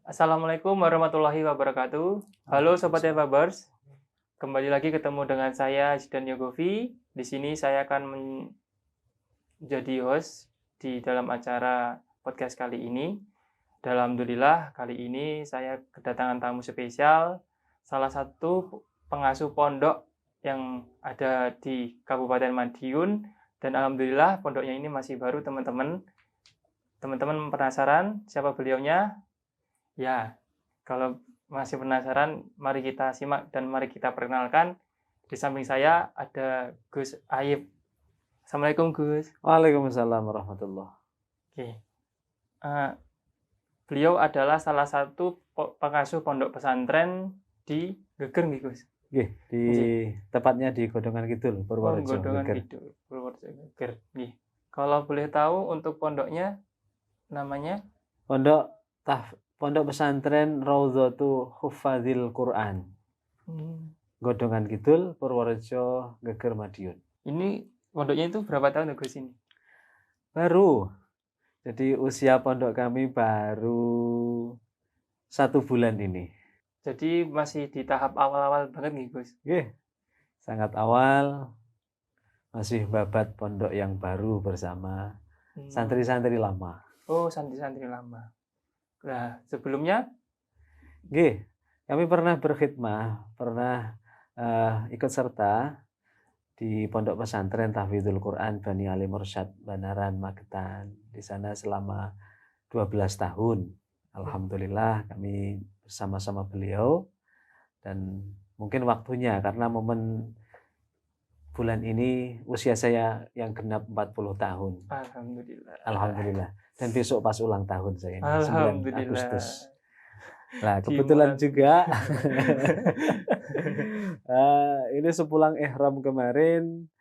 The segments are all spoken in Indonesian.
Assalamualaikum warahmatullahi wabarakatuh. Halo Sobat Evabers, kembali lagi ketemu dengan saya Zidan Yogovi. Di sini saya akan menjadi host di dalam acara podcast kali ini. Dan alhamdulillah kali ini saya kedatangan tamu spesial, salah satu pengasuh pondok yang ada di Kabupaten Madiun. Dan alhamdulillah pondoknya ini masih baru teman-teman. Teman-teman penasaran siapa beliaunya? Ya, kalau masih penasaran, mari kita simak dan mari kita perkenalkan. Di samping saya ada Gus Aib. Assalamualaikum Gus. Waalaikumsalam warahmatullah. Oke. Beliau adalah salah satu pengasuh pondok pesantren di Geger nih Gus. Nggih, tepatnya di Godongan Kidul, Purworejo. Godongan Kidul, Purworejo Geger. Nggih. Kalau boleh tahu untuk pondoknya namanya? Pondok pesantren Raudhatu Huffadzil Quran. Godongan Kidul, Purworejo, Geger, Madiun. Ini pondoknya itu berapa tahun Gus ini? Baru. Jadi usia pondok kami baru 1 bulan ini. Jadi masih di tahap awal-awal banget nih Gus? Nggih, sangat awal. Masih babat pondok yang baru bersama santri-santri lama. Oh, santri-santri lama. Nah, sebelumnya? Nggih, kami pernah berkhidmah, pernah ikut serta di Pondok Pesantren Tahfidzul Quran Bani Ali Mursyad Banaran Magetan. Di sana selama 12 tahun. Alhamdulillah kami bersama-sama beliau, dan mungkin waktunya karena momen bulan ini usia saya yang genap 40 tahun. Alhamdulillah. Dan besok pas ulang tahun saya, 9 Agustus. Nah, kebetulan juga ini sepulang ihram kemarin,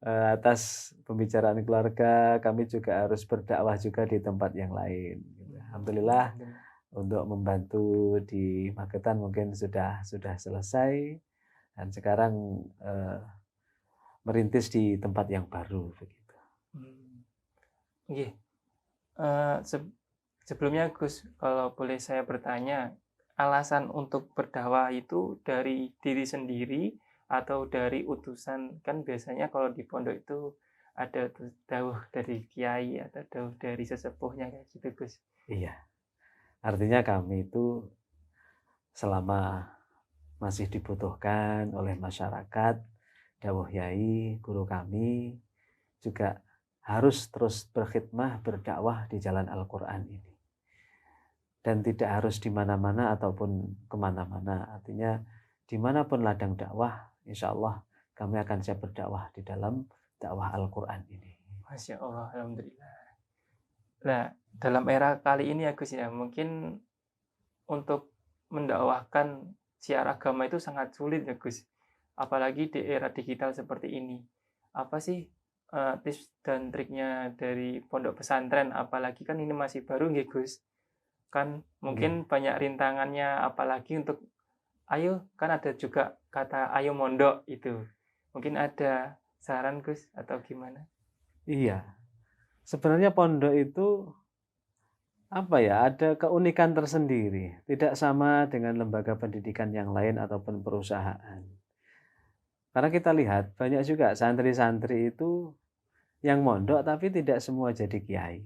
atas pembicaraan keluarga, kami juga harus berdakwah juga di tempat yang lain. Alhamdulillah untuk membantu di Magetan mungkin sudah selesai, dan sekarang merintis di tempat yang baru begitu. Sebelumnya Gus, kalau boleh saya bertanya, alasan untuk berdakwah itu dari diri sendiri atau dari utusan? Kan biasanya kalau di pondok itu ada dawuh dari kiai atau dawuh dari sesepuhnya kayak gitu Gus. Iya. Artinya kami itu selama masih dibutuhkan oleh masyarakat, dawuh yai, guru kami juga harus terus berkhidmah, berdakwah di jalan Al-Quran ini. Dan tidak harus di mana-mana ataupun kemana-mana. Artinya dimanapun ladang dakwah, insya Allah kami akan siap berdakwah di dalam dakwah Al-Quran ini. Masya Allah, alhamdulillah. Nah, dalam era kali ini ya Gus ya, mungkin untuk mendakwahkan syiar agama itu sangat sulit ya Gus. Apalagi di era digital seperti ini. Apa sih tips dan triknya dari pondok pesantren? Apalagi kan ini masih baru nggih Gus. Kan mungkin banyak rintangannya, apalagi untuk ayo, kan ada juga kata ayo mondok itu. Mungkin ada saran Gus atau gimana? Iya. Sebenarnya pondok itu ada keunikan tersendiri, tidak sama dengan lembaga pendidikan yang lain ataupun perusahaan. Karena kita lihat banyak juga santri-santri itu yang mondok tapi tidak semua jadi kiai.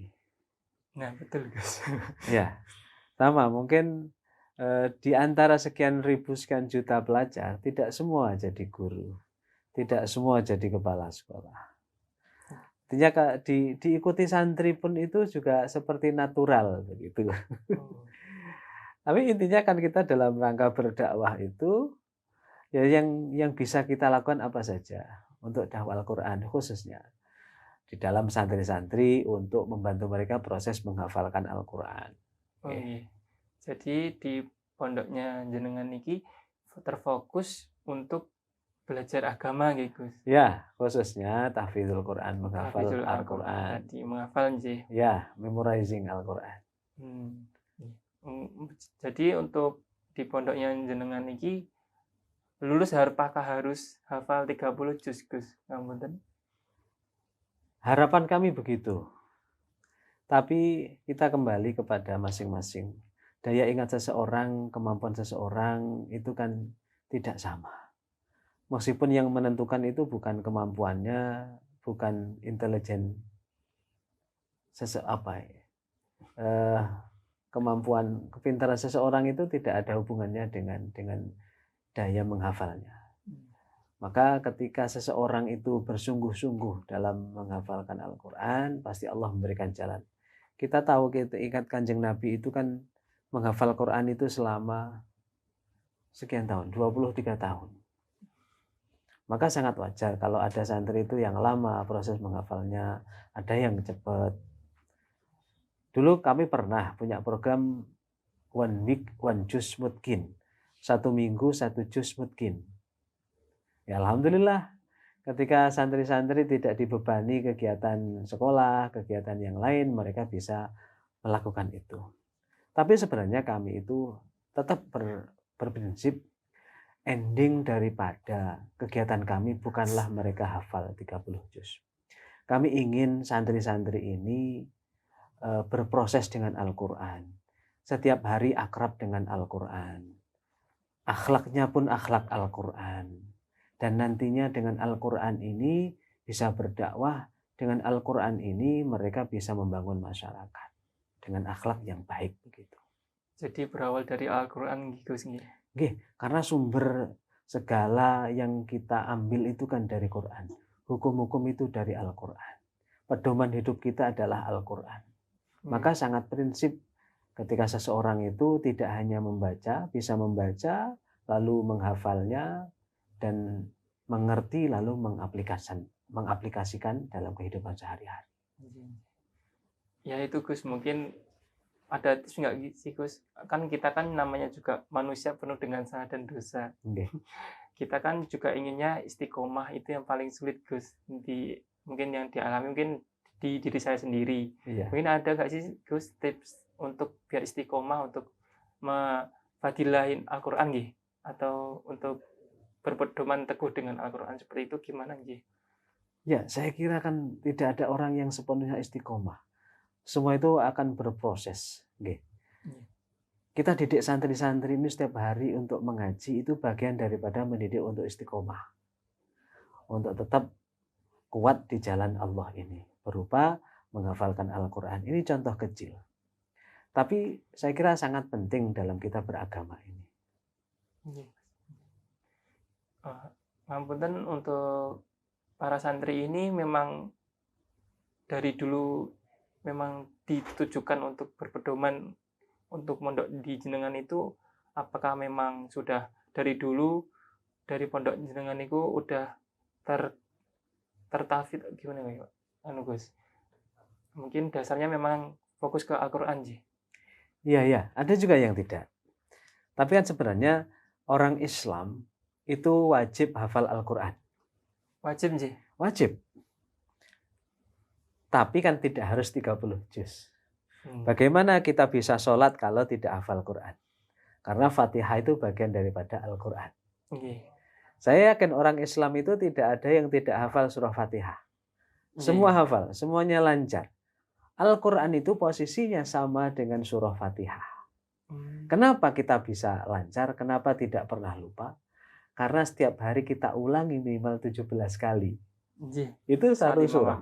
Nah, betul Gus. Ya, sama mungkin di antara sekian ribu sekian juta pelajar tidak semua jadi guru, tidak semua jadi kepala sekolah. Artinya diikuti santri pun itu juga seperti natural begitu. Tapi intinya kan kita dalam rangka berdakwah itu ya yang bisa kita lakukan apa saja untuk dakwah Al-Quran khususnya di dalam santri-santri untuk membantu mereka proses menghafalkan Al-Quran. Iya. Jadi di pondoknya jenengan niki terfokus untuk belajar agama gitu. Ya, khususnya tahfidzul Quran, menghafal Al-Quran. Menghafal nggih. Ya, memorizing Al-Quran. Jadi untuk di pondoknya jenengan niki lulus harus hafal 30 juz Gus, ngapunten. Harapan kami begitu. Tapi kita kembali kepada masing-masing daya ingat seseorang, kemampuan seseorang itu kan tidak sama. Meskipun yang menentukan itu bukan kemampuannya, bukan intelijen kemampuan kepintaran seseorang itu tidak ada hubungannya dengan daya menghafalnya. Maka ketika seseorang itu bersungguh-sungguh dalam menghafalkan Al-Quran, pasti Allah memberikan jalan. Kita tahu, kita ingat Kanjeng Nabi itu kan menghafal Quran itu selama sekian tahun, 23 tahun. Maka sangat wajar kalau ada santri itu yang lama proses menghafalnya, ada yang cepat. Dulu kami pernah punya program One Week, One Juz Mutkin. 1 minggu, 1 juz mutkin. Ya alhamdulillah, ketika santri-santri tidak dibebani kegiatan sekolah, kegiatan yang lain, mereka bisa melakukan itu. Tapi sebenarnya kami itu tetap berprinsip ending daripada kegiatan kami bukanlah mereka hafal 30 juz. Kami ingin santri-santri ini berproses dengan Al-Quran. Setiap hari akrab dengan Al-Quran. Akhlaknya pun akhlak Al-Quran. Dan nantinya dengan Al-Quran ini bisa berdakwah. Dengan Al-Quran ini mereka bisa membangun masyarakat dengan akhlak yang baik begitu. Jadi berawal dari Al-Quran Gus. Karena sumber segala yang kita ambil itu kan dari Quran. Hukum-hukum itu dari Al-Quran. Pedoman hidup kita adalah Al-Quran. Maka sangat prinsip ketika seseorang itu tidak hanya membaca, bisa membaca, lalu menghafalnya, dan mengerti, lalu mengaplikasikan dalam kehidupan sehari-hari. Ya itu Gus, mungkin ada tips nggak sih Gus? Kan kita kan namanya juga manusia penuh dengan salah dan dosa. Kita kan juga inginnya istiqomah, itu yang paling sulit Gus. Mungkin yang dialami mungkin di diri saya sendiri. Iya. Mungkin ada nggak sih Gus tips untuk biar istiqomah, untuk memfadilahin Al-Quran gitu, atau untuk berpedoman teguh dengan Al-Quran seperti itu gimana gitu? Ya, saya kira kan tidak ada orang yang sepenuhnya istiqomah. Semua itu akan berproses. Kita didik santri-santri ini setiap hari untuk mengaji, itu bagian daripada mendidik untuk istiqomah. Untuk tetap kuat di jalan Allah ini. Berupa menghafalkan Al-Quran. Ini contoh kecil. Tapi saya kira sangat penting dalam kita beragama ini. Ngapunten, untuk para santri ini memang dari dulu memang ditujukan untuk berpedoman untuk mondok di jenengan itu, apakah memang sudah dari dulu dari pondok jenengan itu udah tertafid gimana ya Gus? Mungkin dasarnya memang fokus ke Al-Quran sih. Iya, ada juga yang tidak. Tapi kan sebenarnya orang Islam itu wajib hafal Al-Quran. Wajib sih. Wajib. Tapi kan tidak harus 30 juz. Bagaimana kita bisa sholat kalau tidak hafal Quran? Karena Fatihah itu bagian daripada Al-Quran. Saya yakin orang Islam itu tidak ada yang tidak hafal surah Fatihah. Semua hafal, semuanya lancar. Al-Quran itu posisinya sama dengan surah Fatihah. Kenapa kita bisa lancar? Kenapa tidak pernah lupa? Karena setiap hari kita ulangi minimal 17 kali. Itu satu surah.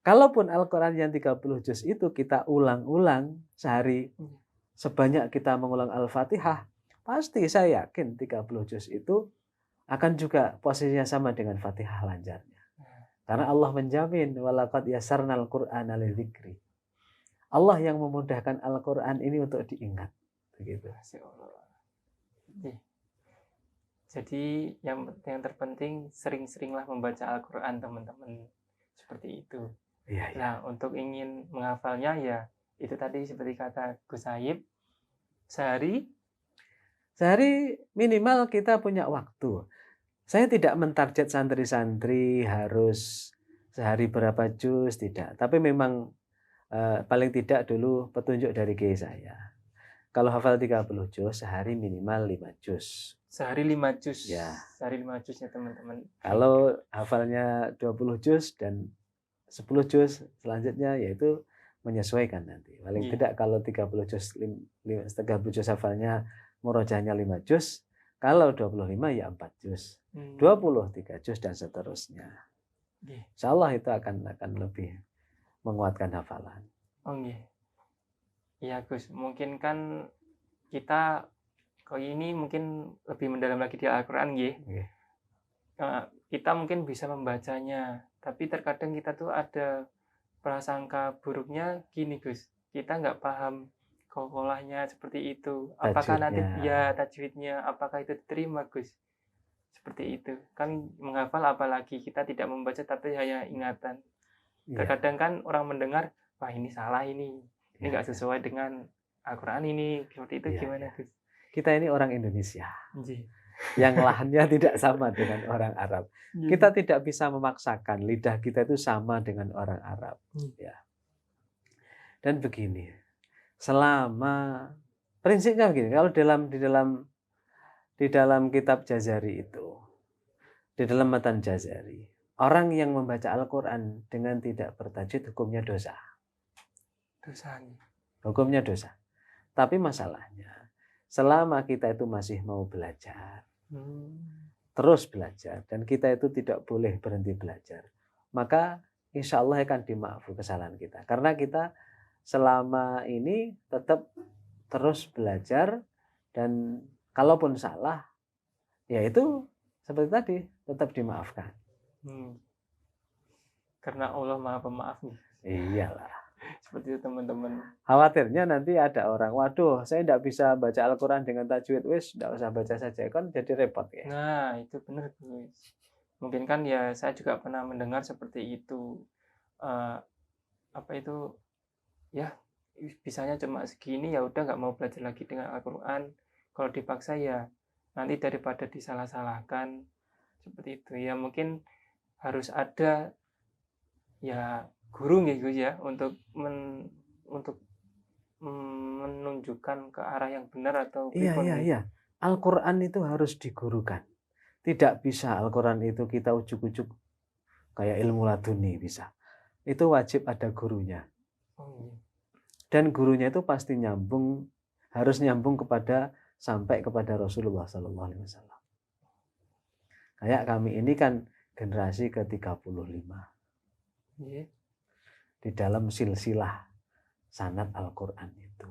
Kalaupun Al-Quran yang 30 juz itu kita ulang-ulang sehari, sebanyak kita mengulang Al-Fatihah, pasti saya yakin 30 juz itu akan juga posisinya sama dengan Fatihah lancarnya. Karena Allah menjamin, walaqad yassarnal Qur'ana lidzikri. Allah yang memudahkan Al-Quran ini untuk diingat. Begitu. Jadi yang terpenting sering-seringlah membaca Al-Quran, teman-teman. Seperti itu. Iya. Nah, untuk ingin menghafalnya ya itu tadi seperti kata Gus Saib, sehari minimal kita punya waktu. Saya tidak mentarget santri-santri harus sehari berapa juz, tidak. Tapi memang paling tidak dulu petunjuk dari kiai saya. Kalau hafal 30 juz, sehari minimal 5 juz. Sehari 5 juz. Ya. Sehari 5 juz ya teman-teman. Kalau hafalnya 20 juz dan 10 juz selanjutnya yaitu menyesuaikan nanti. Paling Iya. tidak kalau 30 juz hafalnya murojaahnya 5 juz, kalau 25 ya 4 juz, 20 3 juz dan seterusnya. Iya. Insya Allah itu akan lebih menguatkan hafalan. Oh iya. Iya Gus, mungkin kan kita kali ini mungkin lebih mendalam lagi di Al-Quran nggih. Nggih. Kita mungkin bisa membacanya, tapi terkadang kita tuh ada prasangka buruknya gini Gus, kita nggak paham qalqalahnya seperti itu. Apakah nanti Tajwidnya. tajwidnya, apakah itu diterima Gus? Seperti itu. Kan menghafal apalagi kita tidak membaca tapi hanya ingatan. Iya, Terkadang kan orang mendengar, wah ini salah ini iya, nggak iya. sesuai dengan Al-Quran ini, seperti itu Iya, gimana iya. Gus? Kita ini orang Indonesia Nggih. yang lahannya tidak sama dengan orang Arab. Kita tidak bisa memaksakan lidah kita itu sama dengan orang Arab. Ya. Dan begini, selama prinsipnya begini, kalau di dalam kitab Jazari itu, di dalam matan Jazari, orang yang membaca Al-Quran dengan tidak bertajwid hukumnya dosa. Hukumnya dosa. Tapi masalahnya, selama kita itu masih mau belajar, terus belajar, dan kita itu tidak boleh berhenti belajar, maka insya Allah akan dimaafkan kesalahan kita. Karena kita selama ini tetap terus belajar, dan kalaupun salah, ya itu seperti tadi, tetap dimaafkan. Karena Allah Maha Pemaaf nih. Iyalah. Seperti itu teman-teman. Khawatirnya nanti ada orang, waduh saya tidak bisa baca Al-Quran dengan tajwid, wis tidak usah baca saja, kan jadi repot ya. Nah itu benar Gus. Mungkin kan ya saya juga pernah mendengar seperti itu. Apa itu ya bisanya cuma segini, ya udah nggak mau belajar lagi dengan Al-Quran. Kalau dipaksa ya nanti daripada disalah-salahkan seperti itu ya, mungkin harus ada ya guru nih Gus ya untuk menunjukkan ke arah yang benar atau Iya. Al-Quran itu harus digurukan. Tidak bisa Al-Quran itu kita ujuk-ujuk kayak ilmu laduni bisa. Itu wajib ada gurunya. Dan gurunya itu pasti harus nyambung sampai kepada Rasulullah SAW. Kayak kami ini kan generasi ke-35. Di dalam silsilah sanad Al-Quran itu.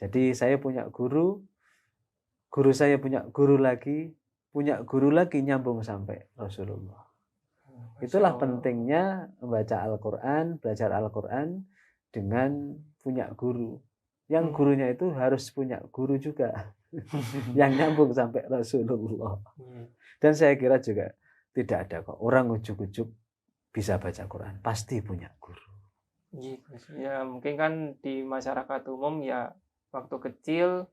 Jadi saya punya guru saya punya guru lagi nyambung sampai Rasulullah. Itulah pentingnya membaca Al-Quran, belajar Al-Quran dengan punya guru. Yang gurunya itu harus punya guru juga yang nyambung sampai Rasulullah. Dan saya kira juga tidak ada kok orang ujuk-ujuk bisa baca Quran, pasti punya guru. Ya mungkin kan di masyarakat umum ya waktu kecil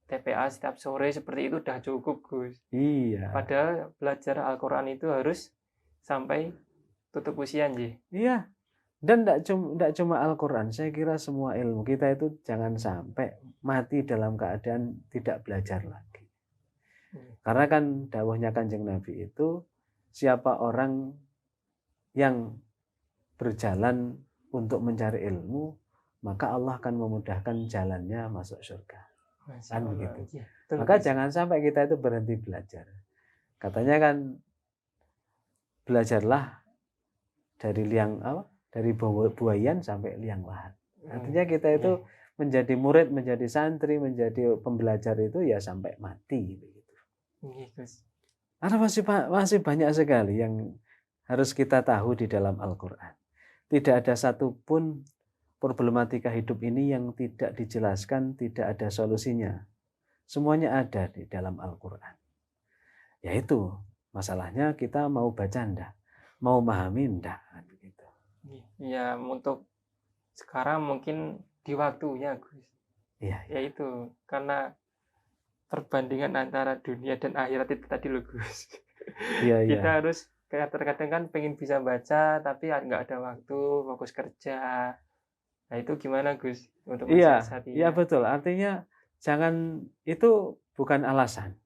TPA setiap sore seperti itu udah cukup Gus. Iya. Padahal belajar Al-Quran itu harus sampai tutup usia nggih. Iya. Dan tidak cuma Al-Quran, saya kira semua ilmu kita itu jangan sampai mati dalam keadaan tidak belajar lagi. Karena kan dawuhnya Kanjeng Nabi itu, siapa orang yang berjalan untuk mencari ilmu, maka Allah akan memudahkan jalannya masuk surga. Kan begitu. Maka jangan sampai kita itu berhenti belajar. Katanya kan belajarlah dari buayan sampai liang lahat. Artinya kita itu menjadi murid, menjadi santri, menjadi pembelajar itu ya sampai mati begitu. Karena masih banyak sekali yang harus kita tahu di dalam Al-Quran. Tidak ada satupun problematika hidup ini yang tidak dijelaskan, tidak ada solusinya. Semuanya ada di dalam Al-Quran. Yaitu masalahnya kita mau baca enggak, mau memahami enggak. Gitu. Ya untuk sekarang mungkin di waktunya Gus. Iya. Yaitu karena perbandingan antara dunia dan akhirat itu tadi loh Gus. Iya. Kita harus terkadang kan pengen bisa baca tapi nggak ada waktu, fokus kerja. Nah itu gimana Gus untuk mensiasati? Iya betul. Artinya itu bukan alasan.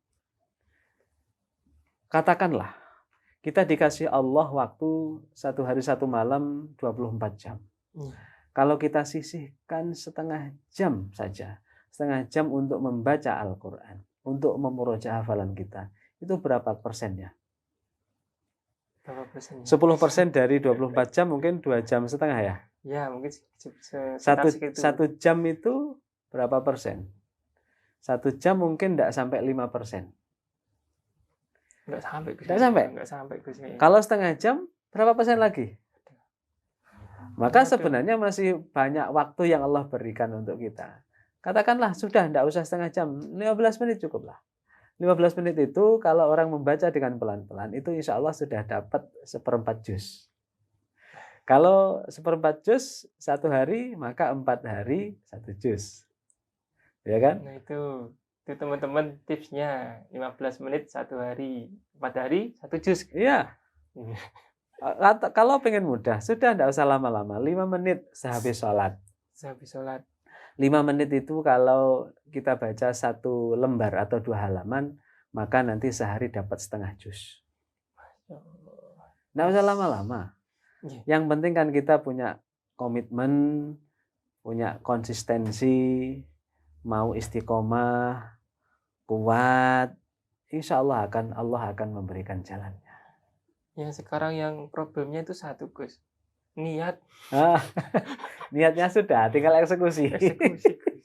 Katakanlah kita dikasih Allah waktu 1 hari 1 malam 24 jam. Kalau kita sisihkan setengah jam saja, setengah jam untuk membaca Al-Quran, untuk memurojaah hafalan kita, itu berapa persennya? Berapa persennya? 10% dari 24 jam mungkin 2,5 jam ya. Ya, mungkin sekitar Satu, segitu. 1 jam itu berapa persen? 1 jam mungkin tidak sampai 5%. Nggak sampai, Gus. Nggak sampai? Nggak sampai, Gus. Kalau setengah jam, berapa persen lagi? Maka Waduh. sebenarnya masih banyak waktu yang Allah berikan untuk kita. Katakanlah sudah, tidak usah setengah jam, 15 menit cukuplah. 15 menit itu kalau orang membaca dengan pelan-pelan, itu insya Allah sudah dapat 1/4 juz. Kalau 1/4 juz 1 hari, maka 4 hari 1 juz. Ya kan? Nah itu teman-teman tipsnya, 15 menit 1 hari, 4 hari 1 juz. Iya. Kalau pengen mudah, sudah tidak usah lama-lama, 5 menit sehabis sholat. Sehabis sholat. 5 menit itu kalau kita baca 1 lembar atau 2 halaman, maka nanti sehari dapat setengah juz. Tidak usah lama-lama. Yang penting kan kita punya komitmen, punya konsistensi, mau istiqomah, kuat, insya Allah akan memberikan jalannya. Yang sekarang yang problemnya itu satu, Gus. Niat. Niatnya sudah, tinggal eksekusi. Eksekusi, Gus.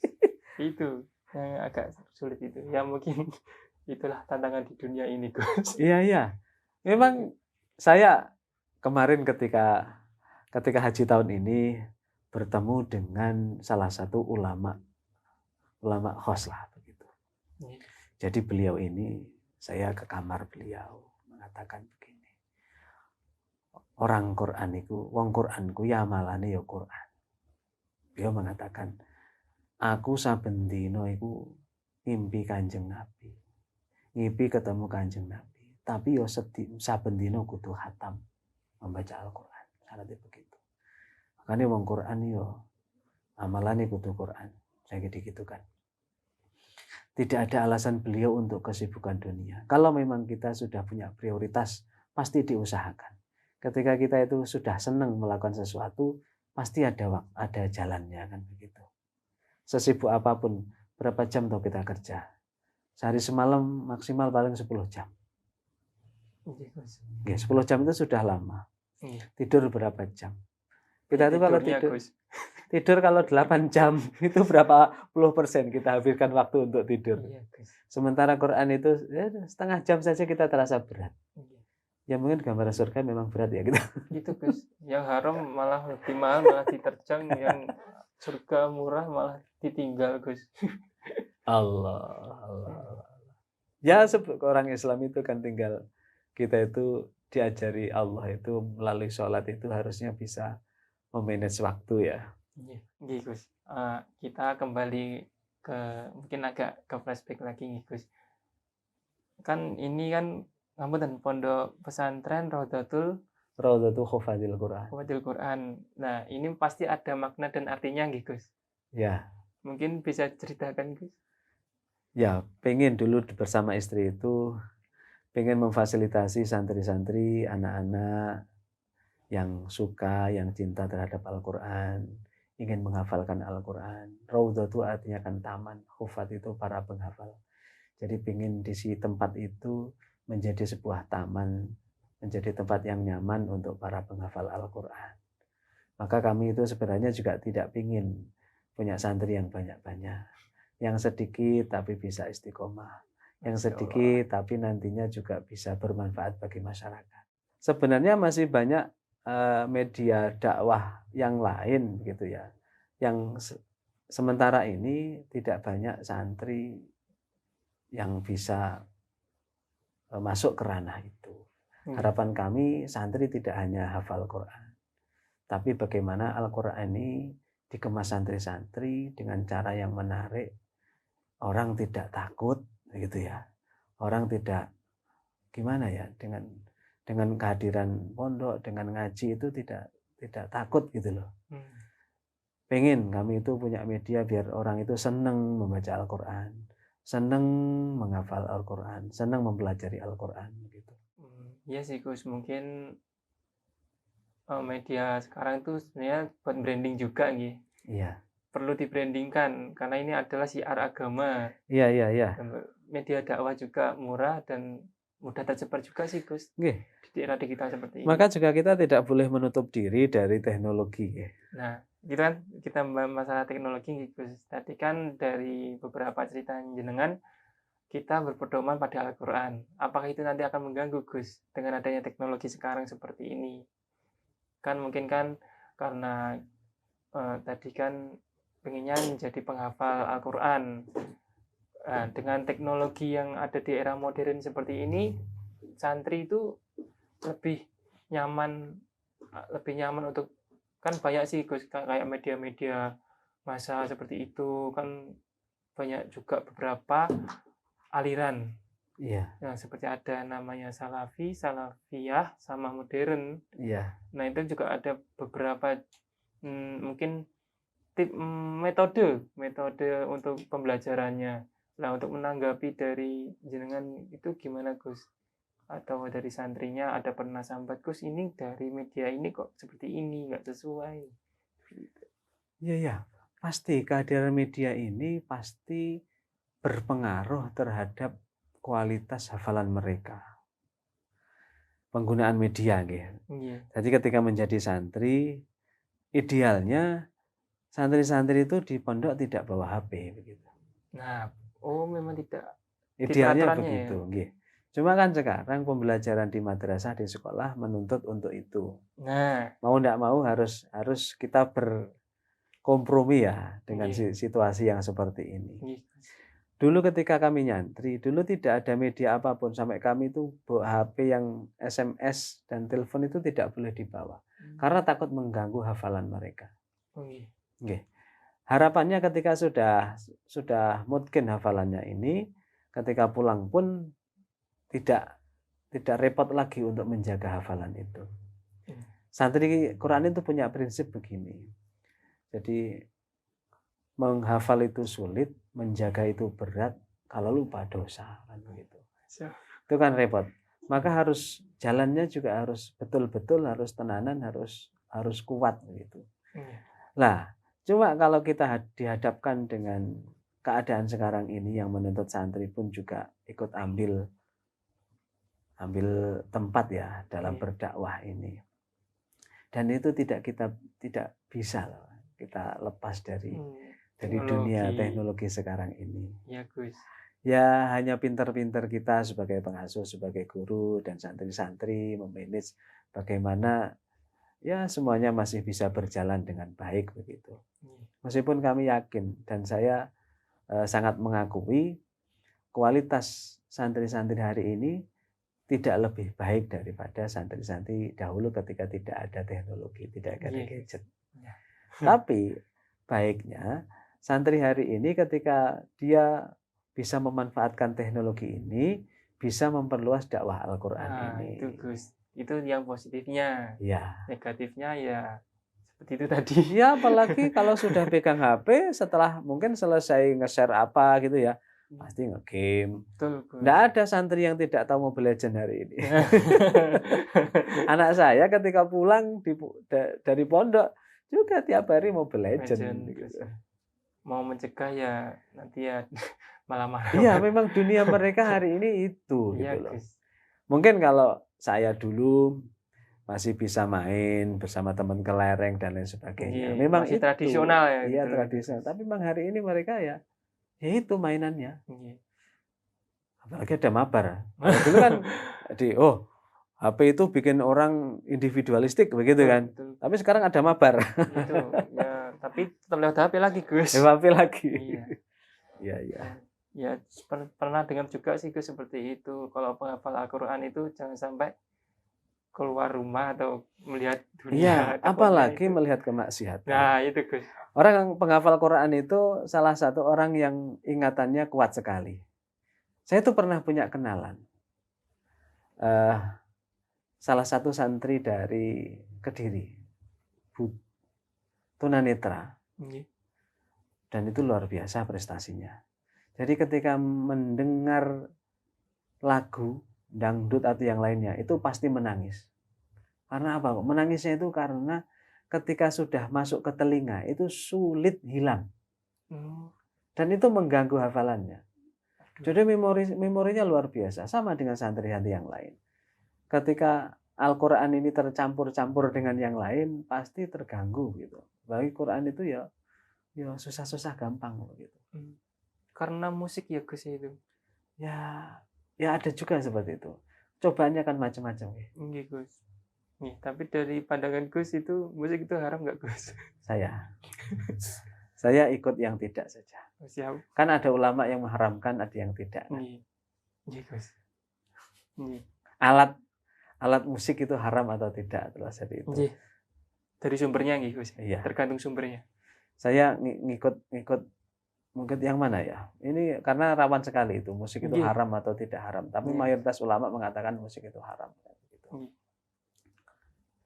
Itu yang agak sulit itu. Ya mungkin itulah tantangan di dunia ini, Gus. Iya. Memang saya kemarin ketika haji tahun ini bertemu dengan salah satu ulama khos lah begitu. Jadi beliau ini, saya ke kamar beliau mengatakan begini, orang Quran itu, wong Quranku ya malane ya Quran. Beliau mengatakan, aku saben dina iku ngimpi Kanjeng Nabi, ngimpi ketemu Kanjeng Nabi, tapi yo saben dina kudu khatam membaca Al-Quran. Syaratnya begitu. Makanya wong Quran yo amalane kudu Quran. Saya gitu kan. Tidak ada alasan beliau untuk kesibukan dunia. Kalau memang kita sudah punya prioritas, pasti diusahakan. Ketika kita itu sudah senang melakukan sesuatu, pasti ada jalannya kan begitu. Sesibuk apapun, berapa jam toh kita kerja? Sehari semalam maksimal paling 10 jam. 10 jam itu sudah lama. Tidur berapa jam? Kita itu kalau tidur kalau 8 jam itu berapa puluh persen kita habiskan waktu untuk tidur. Sementara Quran itu setengah jam saja kita terasa berat. Ya mungkin gambar surga memang berat ya gitu. Gitu Gus. Yang haram malah lebih mahal, malah diterjang. Yang surga murah malah ditinggal Gus. Allah. Ya orang Islam itu kan tinggal kita itu diajari Allah itu melalui sholat itu harusnya bisa memanage waktu ya. Iya Gus. Kita kembali ke mungkin agak ke flashback lagi Gus. Kan ini kan kamu dan pondok pesantren Raudatul Hufadzil Quran. Nah, ini pasti ada makna dan artinya Gus. Ya. Mungkin bisa ceritakan Gus. Ya, pengen dulu bersama istri itu pengen memfasilitasi santri-santri, anak-anak yang suka, yang cinta terhadap Al-Quran, ingin menghafalkan Al-Quran. Raudhah itu artinya kan taman, hufat itu para penghafal. Jadi pengen di tempat itu menjadi sebuah taman, menjadi tempat yang nyaman untuk para penghafal Al-Quran. Maka kami itu sebenarnya juga tidak ingin punya santri yang banyak-banyak. Yang sedikit tapi bisa istiqomah. Yang sedikit tapi nantinya juga bisa bermanfaat bagi masyarakat. Sebenarnya masih banyak media dakwah yang lain gitu ya. Yang sementara ini tidak banyak santri yang bisa masuk ke ranah itu. Harapan kami santri tidak hanya hafal Quran, tapi bagaimana Al-Quran ini dikemas santri-santri dengan cara yang menarik, orang tidak takut gitu ya. Orang tidak gimana ya dengan kehadiran pondok, dengan ngaji itu tidak takut gitu loh. Pengen kami itu punya media biar orang itu senang membaca Al-Quran, senang menghafal Al-Quran, senang mempelajari Al-Quran gitu. Iya sih Gus, mungkin media sekarang itu sebenarnya buat branding juga nggih. Iya. Perlu di-brandingkan karena ini adalah syiar agama. Iya, iya, iya. Media dakwah juga murah dan mudah tersebar juga sih, Gus. Nggih. Di era digital seperti ini. Maka juga kita tidak boleh menutup diri dari teknologi. Nah, gitu kan kita membahas masalah teknologi nih, Gus. Tadi kan dari beberapa cerita jenengan kita berpedoman pada Al-Quran. Apakah itu nanti akan mengganggu, Gus, dengan adanya teknologi sekarang seperti ini? Kan mungkin kan karena tadi kan pengennya menjadi penghafal Al-Quran. Dengan teknologi yang ada di era modern seperti ini, santri itu lebih nyaman untuk, kan banyak sih Gus, kayak media-media massa seperti itu kan banyak juga beberapa aliran. Iya. Nah, seperti ada namanya Salafi, Salafiyah, sama modern. Iya. Nah, itu juga ada beberapa mungkin metode untuk pembelajarannya. Nah, untuk menanggapi dari jenengan itu gimana, Gus? Atau dari santrinya ada pernah sambat, Gus, ini dari media ini kok seperti ini, nggak sesuai. Iya, iya. Pasti kehadiran media ini pasti berpengaruh terhadap kualitas hafalan mereka. Penggunaan media, gitu. Iya. Jadi ketika menjadi santri, idealnya santri-santri itu di pondok tidak bawa HP, begitu. Nah, memang tidak. Idealnya begitu, ya? Cuma kan sekarang pembelajaran di madrasah, di sekolah menuntut untuk itu. Nah, mau tidak mau harus kita berkompromi ya dengan situasi yang seperti ini. Dulu ketika kami nyantri, dulu tidak ada media apapun, sampai kami itu bawa HP yang SMS dan telepon itu tidak boleh dibawa karena takut mengganggu hafalan mereka. Harapannya ketika sudah mungkin hafalannya ini, ketika pulang pun tidak repot lagi untuk menjaga hafalan itu. Santri Quran itu punya prinsip begini. Jadi menghafal itu sulit, menjaga itu berat, kalau lupa dosa, kan begitu. Itu kan repot. Maka jalannya juga harus betul-betul, harus tenanan, harus kuat gitu. Nah, cuma kalau kita dihadapkan dengan keadaan sekarang ini yang menuntut santri pun juga ikut ambil tempat ya dalam berdakwah ini. Dan itu tidak bisa kita lepas dari dunia teknologi sekarang ini. Ya, Gus. Ya hanya pinter-pinter kita sebagai pengasuh, sebagai guru dan santri-santri memanage bagaimana ya semuanya masih bisa berjalan dengan baik begitu. Meskipun kami yakin dan saya sangat mengakui kualitas santri-santri hari ini tidak lebih baik daripada santri-santri dahulu ketika tidak ada teknologi, tidak ada gadget. Tapi baiknya santri hari ini ketika dia bisa memanfaatkan teknologi ini, bisa memperluas dakwah Al-Quran ini. Itu Gus, itu yang positifnya. Ya. Negatifnya ya seperti itu tadi. Ya apalagi kalau sudah pegang HP, setelah mungkin selesai nge-share apa gitu ya, pasti nge-game. Nggak ada santri yang tidak tahu Mobile Legends hari ini. Anak saya ketika pulang dari pondok juga tiap hari Mobile Legends. Gitu. Mau mencegah ya nanti ya malah marah. Iya, memang dunia mereka hari ini itu gitu loh. Mungkin kalau saya dulu masih bisa main bersama teman kelereng dan lain sebagainya. Memang masih itu tradisional ya. Iya, tradisional. Tapi memang hari ini mereka ya itu mainannya. Apalagi ada mabar. Dulu kan HP itu bikin orang individualistik begitu kan. Betul. Tapi sekarang ada mabar. Itu ya, tapi tetap lewat HP lagi, Gus. HP lagi. Iya. Iya. Ya, pernah dengar juga sih Gus seperti itu. Kalau penghafal Al-Quran itu jangan sampai keluar rumah atau melihat dunia. Iya, apalagi melihat kemaksiatan. Nah, itu Gus. Orang yang penghafal Quran itu salah satu orang yang ingatannya kuat sekali. Saya tuh pernah punya kenalan. Salah satu santri dari Kediri, tunanetra. Dan itu luar biasa prestasinya. Jadi ketika mendengar lagu dangdut atau yang lainnya itu pasti menangis. Karena apa? Menangisnya itu karena ketika sudah masuk ke telinga itu sulit hilang Oh, dan itu mengganggu hafalannya. aduh. Jadi memorinya luar biasa, sama dengan santri-santri yang lain. Ketika Al-Quran ini tercampur-campur dengan yang lain, pasti terganggu gitu. Bagi Quran itu ya susah-susah gampang gitu. Karena musik ya Gus itu. Ya, ya ada juga seperti itu. Cobaannya kan macam-macam. Nggih Gus. Nih, tapi dari pandangan Gus itu musik itu haram nggak Gus? Saya ikut yang tidak saja. Siap. Kan ada ulama yang mengharamkan, ada yang tidak. Nggih. Nggih Gus. Nggih. Alat musik itu haram atau tidak, terus itu. Nggih. Dari sumbernya nggih Gus. Iya. Tergantung sumbernya. Saya ngikut yang mana ya? Ini karena rawan sekali itu musik itu haram atau tidak haram. Tapi mayoritas ulama mengatakan musik itu haram. Gitu.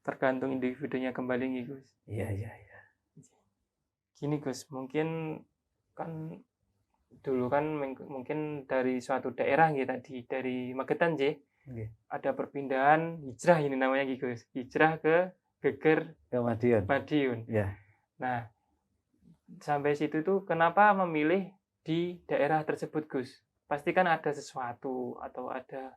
Tergantung individunya kembali nih Gus. Iya. Gini Gus, mungkin kan dulu kan mungkin dari suatu daerah gitu tadi dari Magetan ada perpindahan hijrah ini namanya Gus. Hijrah ke Geger ke Madiun. Ya. Nah, sampai situ tuh kenapa memilih di daerah tersebut Gus? Pasti kan ada sesuatu atau ada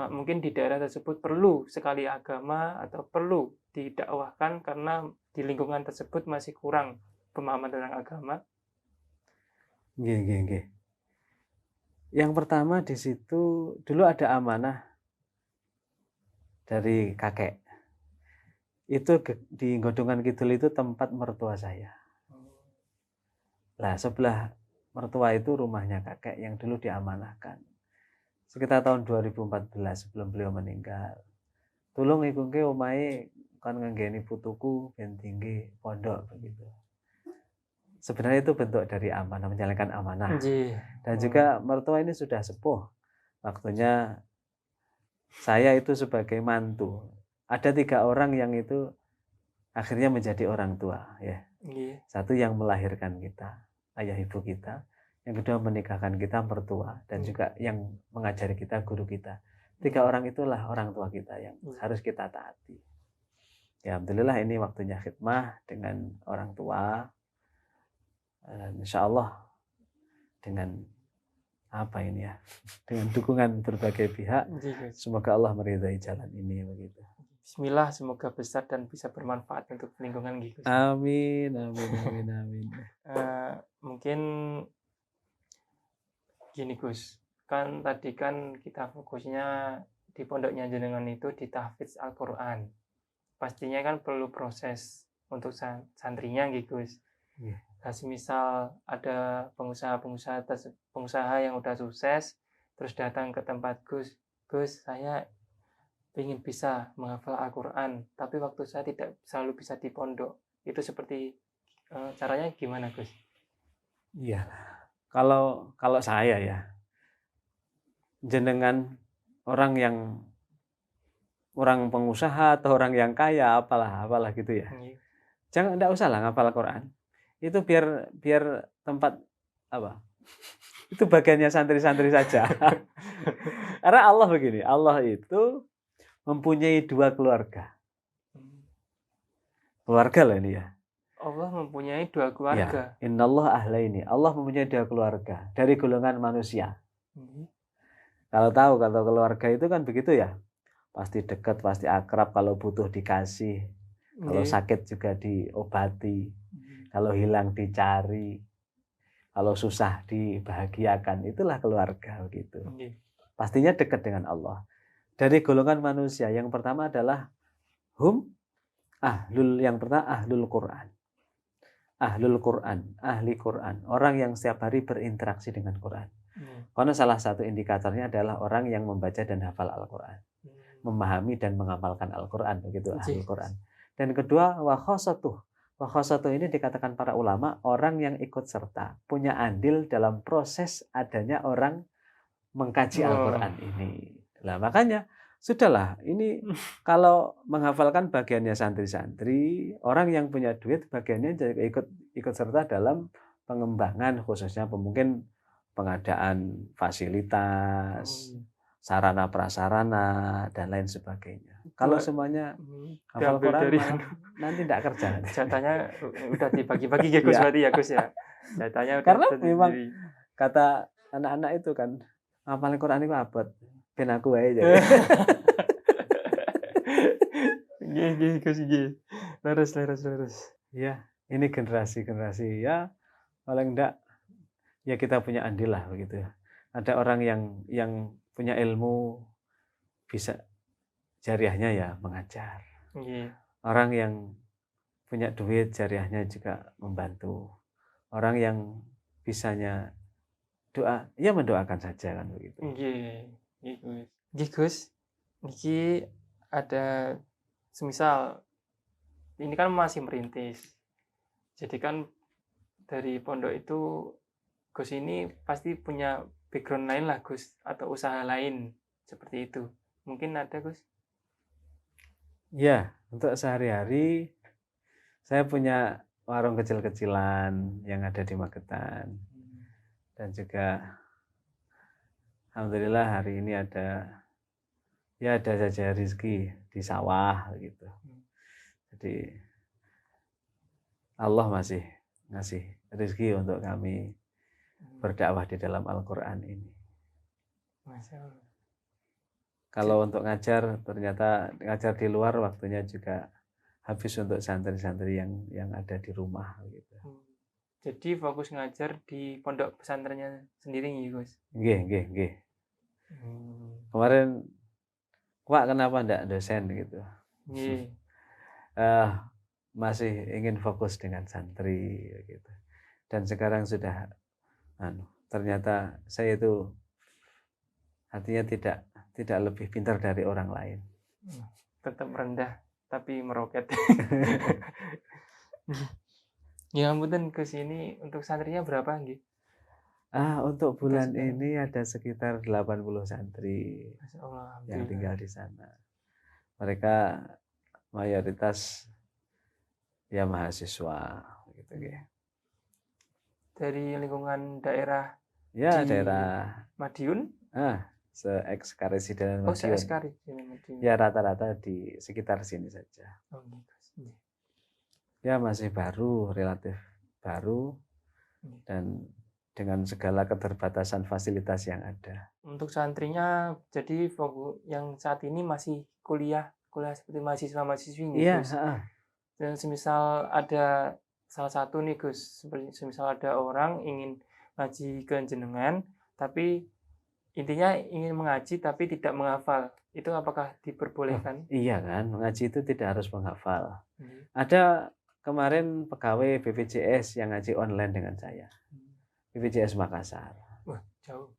mungkin di daerah tersebut perlu sekali agama atau perlu didakwahkan karena di lingkungan tersebut masih kurang pemahaman tentang agama. Nggih. Yang pertama di situ dulu ada amanah dari kakek. Itu di Godongan Kidul itu tempat mertua saya. Nah, sebelah mertua itu rumahnya kakek yang dulu diamanahkan. Sekitar tahun 2014 sebelum beliau meninggal. Tulung ikungke omahe kan ngenggeni putuku ben tinggi pondok begitu. Sebenarnya itu bentuk dari amanah, menjalankan amanah. Dan juga mertua ini sudah sepuh. Waktunya saya itu sebagai mantu. Ada 3 orang yang itu akhirnya menjadi orang tua ya. Satu yang melahirkan kita, ayah ibu kita. Yang kedua menikahkan kita mertua dan juga yang mengajari kita guru kita. 3 orang itulah orang tua kita yang harus kita taati. Ya, alhamdulillah ini waktunya khidmah dengan orang tua. Insya Allah dengan apa ini ya, dengan dukungan berbagai pihak, semoga Allah meridhai jalan ini begitu. Bismillah, semoga besar dan bisa bermanfaat untuk lingkungan Gus. Amin. Mungkin gini Gus, kan tadi kan kita fokusnya di pondoknya jenengan itu di tahfidz Al-Quran. Pastinya kan perlu proses untuk santrinya Gus. Kasih misal ada pengusaha yang udah sukses terus datang ke tempat Gus, saya ingin bisa menghafal Al-Quran tapi waktu saya tidak selalu bisa di pondok, itu seperti caranya gimana Gus? Iya, kalau saya ya jenengan orang pengusaha atau orang yang kaya apalah gitu ya, jangan, enggak usah lah ngapal Al-Quran. Itu biar tempat apa? Itu bagiannya santri-santri saja. Karena Allah begini, Allah itu mempunyai 2 keluarga. Keluarga lah ini ya. Allah mempunyai 2 keluarga. Ya, innallah ahlaini. Allah mempunyai 2 keluarga dari golongan manusia. Kalau keluarga itu kan begitu ya. Pasti dekat, pasti akrab, kalau butuh dikasih. Kalau sakit juga diobati. Kalau hilang dicari, kalau susah dibahagiakan, itulah keluarga begitu. Pastinya dekat dengan Allah. Dari golongan manusia, yang pertama adalah ahlul Quran. Ahlul Quran, ahli Quran, orang yang setiap hari berinteraksi dengan Quran. Karena salah satu indikatornya adalah orang yang membaca dan hafal Al-Quran, memahami dan mengamalkan Al-Quran, begitu ahli Quran. Dan kedua, wa khosatuh ini dikatakan para ulama orang yang ikut serta, punya andil dalam proses adanya orang mengkaji Al-Quran ini. Nah, makanya sudahlah, ini kalau menghafalkan bagiannya santri-santri, orang yang punya duit bagiannya ikut serta dalam pengembangan, khususnya mungkin pengadaan fasilitas, sarana prasarana dan lain sebagainya. Kalau Dua- semuanya hafal diambil Quran dari malah nanti tidak kerja. jatahnya udah dibagi-bagi ya Gus Iya. berarti ya Gus ya. Jatahnya udah Karena memang sendiri. kata anak-anak itu kan, hafal Quran itu abot. Ben aku wae jadi. Nggih Gus nggih. Leres. Ya, ini generasi-generasi ya paling enggak ya kita punya andil lah begitu. Ada orang yang punya ilmu bisa jariahnya ya mengajar. Nggih. Orang yang punya duit jariahnya juga membantu. Orang yang bisanya doa, ya mendoakan saja kan begitu. Nggih. Nggih Gus. Niki ada semisal ini kan masih merintis. Jadi kan dari pondok itu Gus ini pasti punya background lain lah Gus atau usaha lain seperti itu. Mungkin ada Gus? Ya, untuk sehari-hari saya punya warung kecil-kecilan yang ada di Magetan. Dan juga alhamdulillah hari ini ada saja rezeki di sawah gitu. Jadi Allah masih ngasih rezeki untuk kami berdakwah di dalam Al-Quran ini. Masya Allah. Kalau untuk ngajar, ternyata ngajar di luar waktunya juga habis untuk santri-santri yang ada di rumah gitu. Jadi fokus ngajar di pondok pesantrennya sendiri nih Gus? Nggih. Kemarin, Pak kenapa enggak dosen gitu? Nggih. Masih ingin fokus dengan santri gitu. Dan sekarang sudah ternyata saya itu hatinya tidak lebih pintar dari orang lain. Tetap rendah tapi meroket. Ya ampun ke sini untuk santrinya berapa nggih? Untuk bulan ini ada sekitar 80 santri Masya Allah, yang tinggal di sana. Mereka mayoritas ya mahasiswa gitu ya. Dari lingkungan daerah Ya di daerah Madiun? se-ex Karesidenan Madiun. Se-ex Karesidenan Madiun. Ya rata-rata di sekitar sini saja. Ya masih baru, relatif baru, dan dengan segala keterbatasan fasilitas yang ada. Untuk santrinya jadi fokus yang saat ini masih kuliah seperti mahasiswa-mahasiswi nih Gus. Dan semisal ada salah satu nih Gus, semisal ada orang ingin ngaji ke jenengan, tapi intinya ingin mengaji tapi tidak menghafal, itu apakah diperbolehkan? Iya kan, mengaji itu tidak harus menghafal. Ada kemarin pegawai BPJS yang ngaji online dengan saya. BPJS Makassar. Wah, jauh.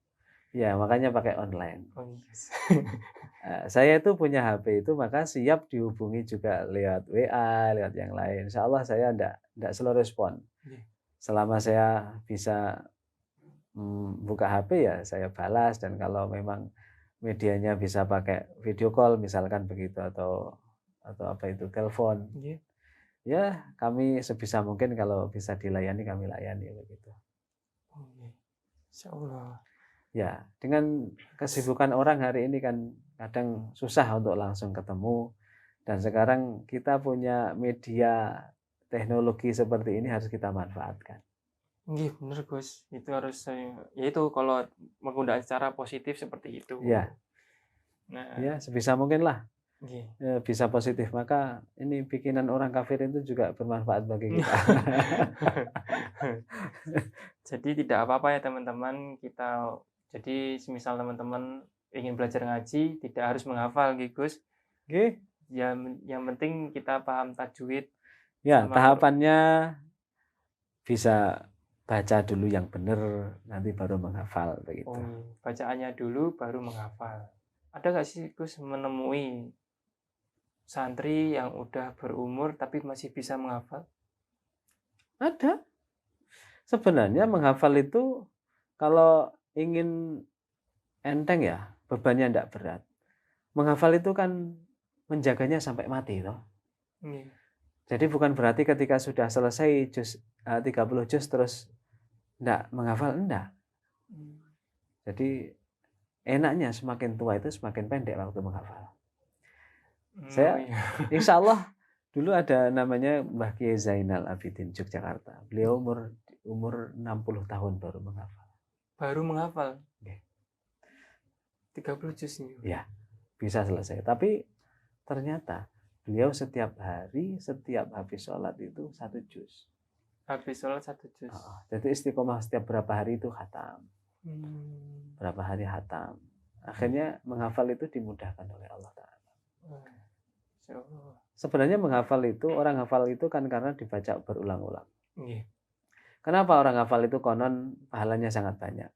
Ya, makanya pakai online. Oh, yes. Saya itu punya HP itu, maka siap dihubungi juga lewat WA, lewat yang lain. Insya Allah saya enggak slow respon. Selama saya bisa buka HP ya saya balas, dan kalau memang medianya bisa pakai video call misalkan begitu, atau apa itu telepon. Ya, kami sebisa mungkin kalau bisa dilayani kami layani begitu. Insya Allah. Ya, dengan kesibukan orang hari ini kan kadang susah untuk langsung ketemu, dan sekarang kita punya media teknologi seperti ini harus kita manfaatkan. Iya benar Gus, itu harus yaitu kalau menggunakan secara positif seperti itu. Ya. Nah, ya sebisa mungkin lah. Ya, bisa positif, maka ini bikinan orang kafir itu juga bermanfaat bagi kita. Jadi tidak apa-apa ya teman-teman, kita jadi semisal teman-teman ingin belajar ngaji tidak harus menghafal Gus. Yang penting kita paham tajwid. Ya, tahapannya bisa baca dulu yang benar, nanti baru menghafal begitu. Bacaannya dulu baru menghafal. Ada nggak sih Gus menemui santri yang udah berumur tapi masih bisa menghafal? Ada. Sebenarnya menghafal itu kalau ingin enteng ya, bebannya tidak berat. Menghafal itu kan menjaganya sampai mati toh. Jadi bukan berarti ketika sudah selesai juz 30 juz terus enggak menghafal, enggak. Jadi enaknya semakin tua itu semakin pendek waktu menghafal. Saya iya. insya Allah dulu ada namanya Mbah Kiai Zainal Abidin Yogyakarta. Beliau umur 60 tahun baru menghafal. Baru menghafal Oke. 30 juz nih. Ya, bisa selesai. Tapi ternyata beliau setiap hari, setiap habis sholat itu 1 juz. Habis sholat 1 juz. Jadi istiqomah setiap berapa hari itu khatam. Berapa hari khatam. Akhirnya menghafal itu dimudahkan oleh Allah Ta'ala. Sebenarnya menghafal itu, orang hafal itu kan karena dibaca berulang-ulang. Kenapa orang hafal itu konon pahalanya sangat banyak?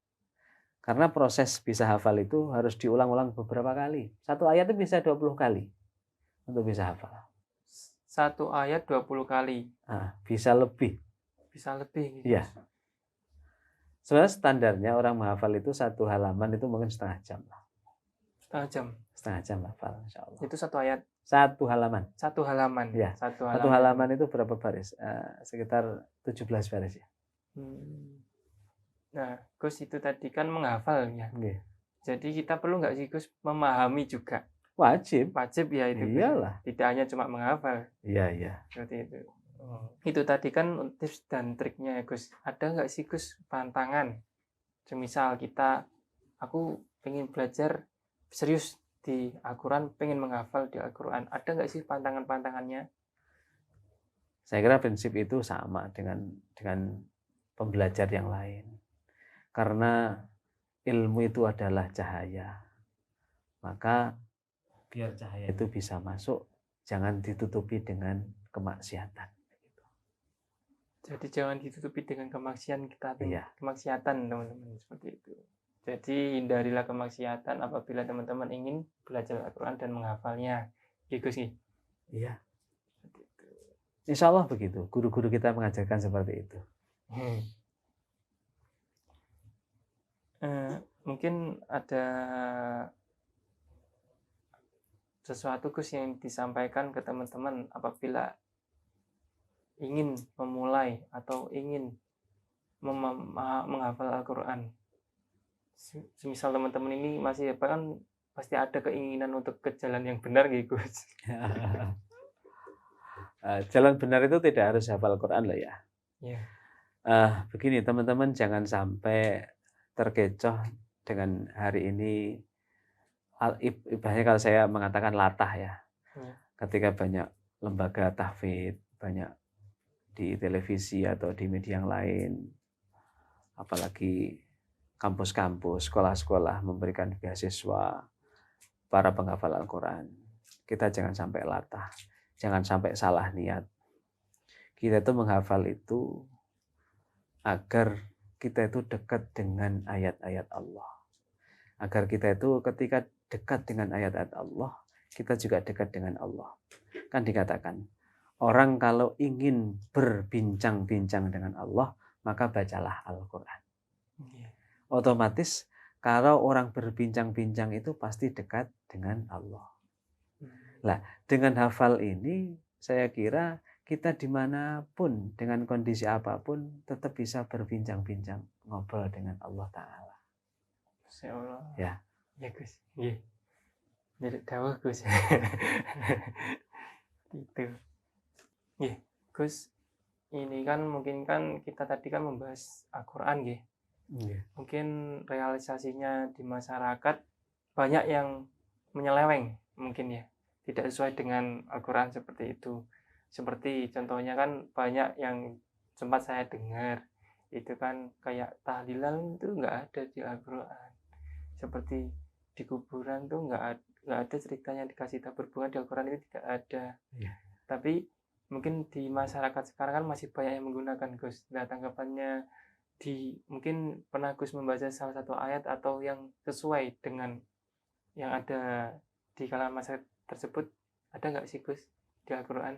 Karena proses bisa hafal itu harus diulang-ulang beberapa kali. Satu ayat itu bisa 20 kali untuk bisa hafal. Satu ayat 20 kali. Bisa lebih. Bisa lebih. Gitu. Iya. Sebenarnya standarnya orang menghafal itu 1 halaman itu mungkin setengah jam. Setengah jam? Setengah jam hafal, insya Allah. Itu 1 ayat? 1 halaman. 1 halaman? Ya. 1 halaman. 1 halaman itu berapa baris? Sekitar 17 baris ya. Nah, Gus itu tadi kan menghafal ya. Jadi kita perlu nggak sih Gus memahami juga? Wajib. Wajib ya itu. Iyalah. Gus. Tidak hanya cuma menghafal. Iya. Seperti itu. Itu tadi kan tips dan triknya ya Gus. Ada nggak sih Gus pantangan? Semisal aku pengen belajar serius di Al-Quran, pengen menghafal di Al-Quran. Ada nggak sih pantangan-pantangannya? Saya kira prinsip itu sama dengan pembelajar yang lain. Karena ilmu itu adalah cahaya. Maka biar cahaya itu bisa masuk, jangan ditutupi dengan kemaksiatan. Jadi jangan ditutupi dengan kemaksiatan kemaksiatan teman-teman, seperti itu. Jadi hindarilah kemaksiatan apabila teman-teman ingin belajar Al-Quran dan menghafalnya. Gitu sih. Iya. Insya Allah begitu. Guru-guru kita mengajarkan seperti itu. Mungkin ada sesuatu Gus yang disampaikan ke teman-teman apabila ingin memulai atau ingin menghafal Al-Quran. Semisal teman-teman ini masih kan pasti ada keinginan untuk ke jalan yang benar gitu Gus. Jalan benar itu tidak harus hafal Quran loh ya. Begini teman-teman, jangan sampai terkecoh dengan hari ini. Ibaratnya kalau saya mengatakan latah ya. Ketika banyak lembaga tahfidz, banyak di televisi atau di media yang lain, apalagi kampus-kampus, sekolah-sekolah memberikan beasiswa para penghafal Al-Quran. Kita jangan sampai latah, jangan sampai salah niat. Kita itu menghafal itu agar kita itu dekat dengan ayat-ayat Allah. Agar kita itu ketika dekat dengan ayat-ayat Allah, kita juga dekat dengan Allah. Kan dikatakan, orang kalau ingin berbincang-bincang dengan Allah, maka bacalah Al-Quran. Otomatis kalau orang berbincang-bincang itu pasti dekat dengan Allah. Nah, dengan hafal ini saya kira kita dimanapun, dengan kondisi apapun, tetap bisa berbincang-bincang, ngobrol dengan Allah Ta'ala. Ya Gus. Jadi dawuh Gus. Itu. Gus, ini kan mungkin kan kita tadi kan membahas Al-Quran nggih. Mungkin realisasinya di masyarakat banyak yang menyeleweng mungkin ya. Tidak sesuai dengan Al-Quran seperti itu. Seperti contohnya kan banyak yang sempat saya dengar itu kan kayak tahlilan itu nggak ada di Al-Quran. Seperti di kuburan tuh nggak ada ceritanya dikasih tabur bunga, di Al-Quran itu tidak ada. Tapi mungkin di masyarakat sekarang kan masih banyak yang menggunakan Gus. Nah, tanggapannya mungkin pernah Gus membaca salah satu ayat atau yang sesuai dengan yang ada di kalangan masyarakat tersebut, ada nggak sih Gus di Al-Quran?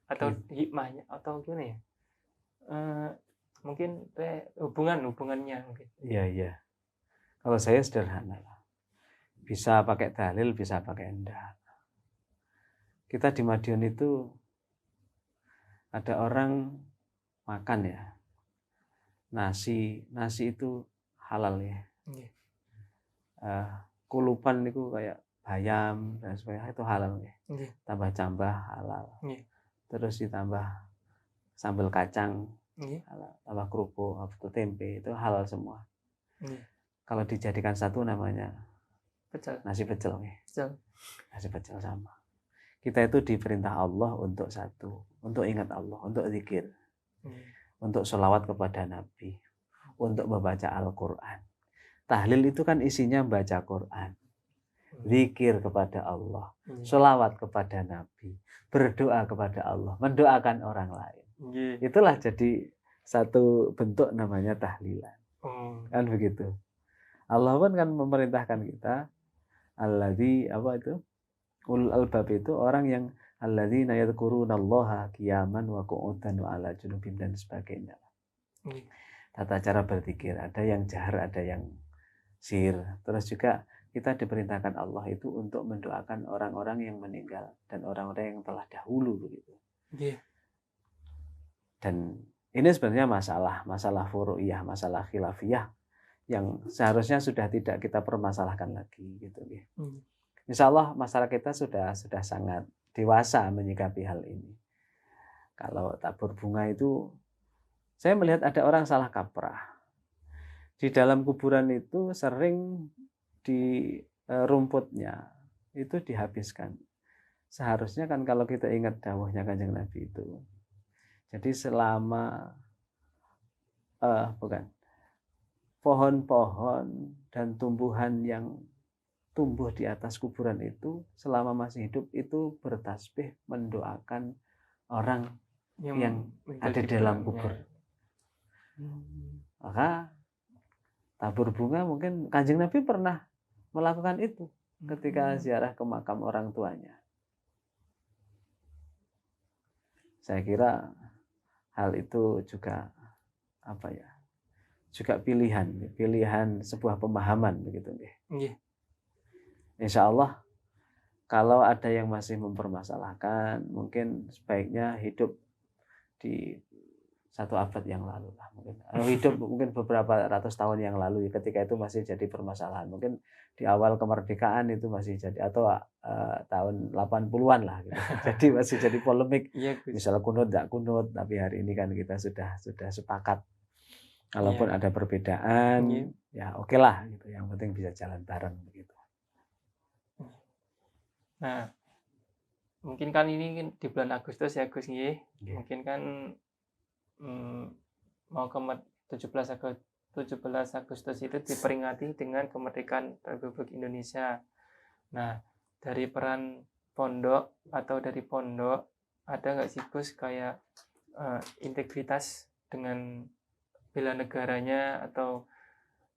Atau hikmahnya atau gimana ya? Mungkin hubungannya mungkin. Iya. Kalau saya sederhana lah. Bisa pakai dalil, bisa pakai enggak. Kita di Madiun itu ada orang makan ya. Nasi itu halal ya. Kulupan itu kayak bayam dan sebagainya itu halal nggih. Nggih. Tambah cambah halal. Nggih. Terus ditambah sambal kacang Nggih. halal, tambah kerupuk atau tempe itu halal semua. Nggih. Kalau dijadikan satu namanya Pecel. nasi pecel nggih. Pecel. Nasi pecel sama. Kita itu diperintah Allah untuk satu, untuk ingat Allah, untuk zikir, untuk sholawat kepada Nabi, untuk membaca Al-Quran. Tahlil itu kan isinya baca Quran, zikir kepada Allah, sholawat kepada Nabi, berdoa kepada Allah, mendoakan orang lain. Itulah jadi satu bentuk namanya tahlilan. Kan begitu. Allah pun kan memerintahkan kita, alladzi apa itu? Ulul albab itu orang yang alladzina yadhkurunallaha qiyaman wa qu'udan wa ala junubihim dan sebagainya. Tata cara berzikir, ada yang jahar, ada yang sir. Terus juga kita diperintahkan Allah itu untuk mendoakan orang-orang yang meninggal dan orang-orang yang telah dahulu begitu. Dan ini sebenarnya masalah furu'iyah, masalah khilafiyah yang seharusnya sudah tidak kita permasalahkan lagi gitu ya. Insya Allah masyarakat kita sudah sangat dewasa menyikapi hal ini. Kalau tabur bunga itu, saya melihat ada orang salah kaprah. Di dalam kuburan itu sering di rumputnya itu dihabiskan. Seharusnya kan kalau kita ingat dawuhnya Kanjeng Nabi itu, jadi selama pohon-pohon dan tumbuhan yang tumbuh di atas kuburan itu selama masih hidup itu bertasbih mendoakan orang yang ada di dalam kubur. Maka tabur bunga mungkin Kanjeng Nabi pernah melakukan itu ketika ziarah ke makam orang tuanya. Saya kira hal itu juga juga pilihan sebuah pemahaman begitu nggih. Insya Allah kalau ada yang masih mempermasalahkan, mungkin sebaiknya hidup di 1 abad yang lalu lah, mungkin beberapa ratus tahun yang lalu ketika itu masih jadi permasalahan. Mungkin di awal kemerdekaan itu masih jadi, atau tahun 80-an lah gitu. Jadi masih jadi polemik. Misalnya kunut enggak kunut, tapi hari ini kan kita sudah sepakat. Kalaupun ada perbedaan, ya oke lah gitu. Yang penting bisa jalan bareng begitu. Nah, mungkin kan ini di bulan Agustus ya Gus nggih. Mungkin kan mau ke 17 Agustus itu diperingati dengan kemerdekaan Republik Indonesia. Nah, dari peran pondok atau dari pondok ada nggak sih Gus kayak integritas dengan bela negaranya atau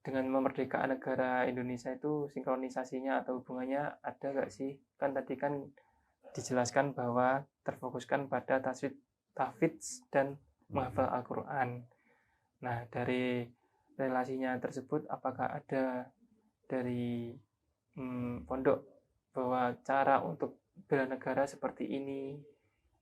dengan memerdekakan negara Indonesia itu sinkronisasinya atau hubungannya ada nggak sih? Kan tadi kan dijelaskan bahwa terfokuskan pada tahfidz dan menghafal Al-Quran. Nah, dari relasinya tersebut apakah ada dari pondok bahwa cara untuk bela negara seperti ini